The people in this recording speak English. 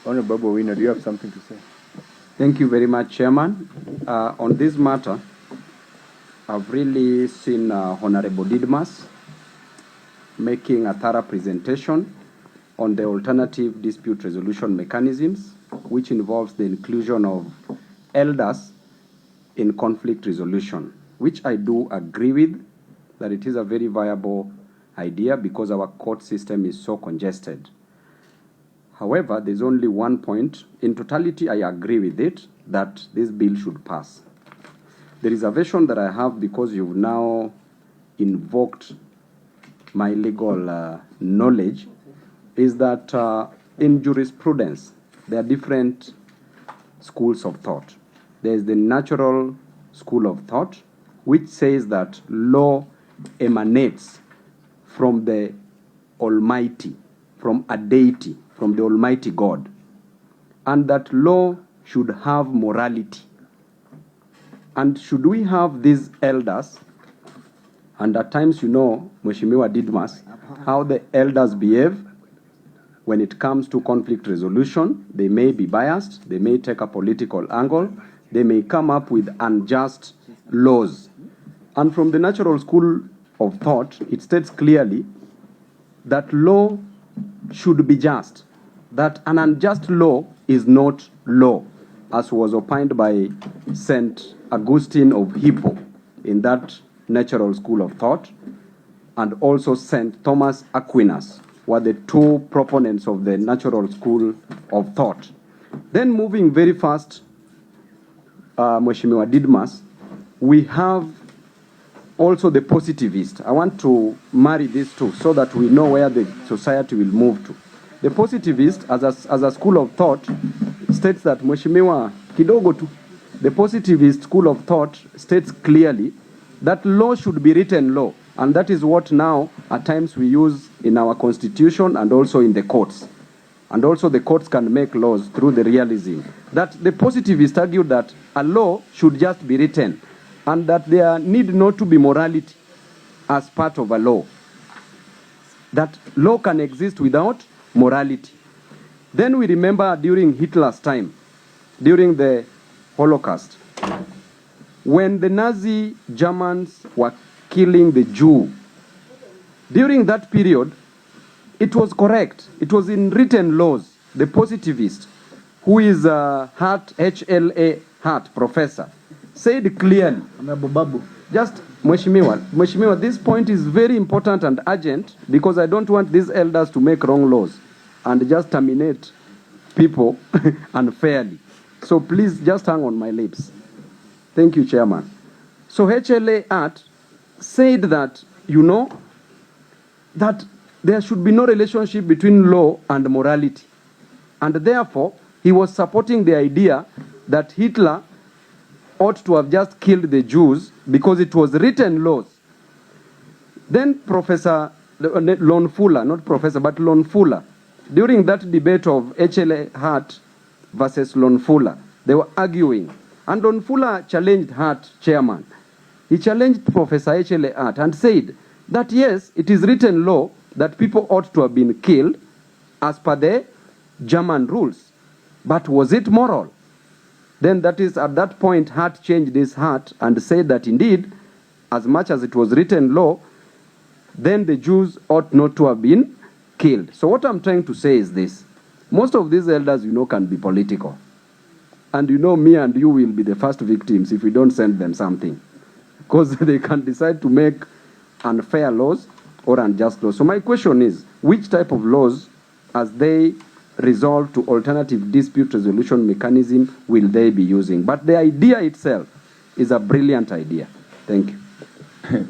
Honorable Babu Owino, do you have something to say? Thank you very much, Chairman. On this matter, I've really seen Honorable Didimus making a thorough presentation on the alternative dispute resolution mechanisms, which involves the inclusion of elders in conflict resolution, which I do agree with, that it is a very viable idea because our court system is so congested. However, there's only one point. In totality, I agree with it, that this bill should pass. The reservation that I have, because you've now invoked my legal knowledge, is that in jurisprudence, there are different schools of thought. There's the natural school of thought, which says that law emanates from the Almighty, from a deity, from the Almighty God, and that law should have morality. And should we have these elders, and at times, you know, Mheshimiwa Didimus, how the elders behave when it comes to conflict resolution. They may be biased, they may take a political angle, they may come up with unjust laws. And from the natural school of thought, it states clearly that law should be just, that an unjust law is not law, as was opined by St. Augustine of Hippo in that natural school of thought, and also St. Thomas Aquinas were the two proponents of the natural school of thought. Then moving very fast, Mheshimiwa Didimus, we have also the positivist. I want to marry these two so that we know where the society will move to. The positivist, as a school of thought, states that Mheshimiwa kidogo tu. The positivist school of thought states clearly that law should be written law, and that is what now at times we use in our constitution and also in the courts. And also the courts can make laws through the realism. That the positivists argue that a law should just be written, and that there need not to be morality as part of a law. That law can exist without morality. Then we remember during Hitler's time, during the Holocaust, when the Nazi Germans were killing the Jew, during that period, it was correct. It was in written laws. The positivist, who is a Hart, HLA Hart professor, said clearly, Babu. just Mheshimiwa, this point is very important and urgent because I don't want these elders to make wrong laws and just terminate people unfairly. So please just hang on my lips. Thank you, Chairman. So HLA Hart said that, you know, that there should be no relationship between law and morality. And therefore, he was supporting the idea that Hitler ought to have just killed the Jews because it was written laws. Then Professor Lon Fuller, not Professor, but Lon Fuller, during that debate of HLA Hart versus Lon Fuller, they were arguing. And Lon Fuller challenged Hart, chairman. He challenged Professor HLA Hart and said that yes, it is written law that people ought to have been killed as per the German rules. But was it moral? Then that is at that point Hart changed his heart and said that indeed, as much as it was written law, then the Jews ought not to have been killed. So what I'm trying to say is this. Most of these elders, you know, can be political. And you know, me and you will be the first victims if we don't send them something. Because they can decide to make unfair laws or unjust laws. So my question is, which type of laws, as they resolve to alternative dispute resolution mechanism, will they be using? But the idea itself is a brilliant idea. Thank you.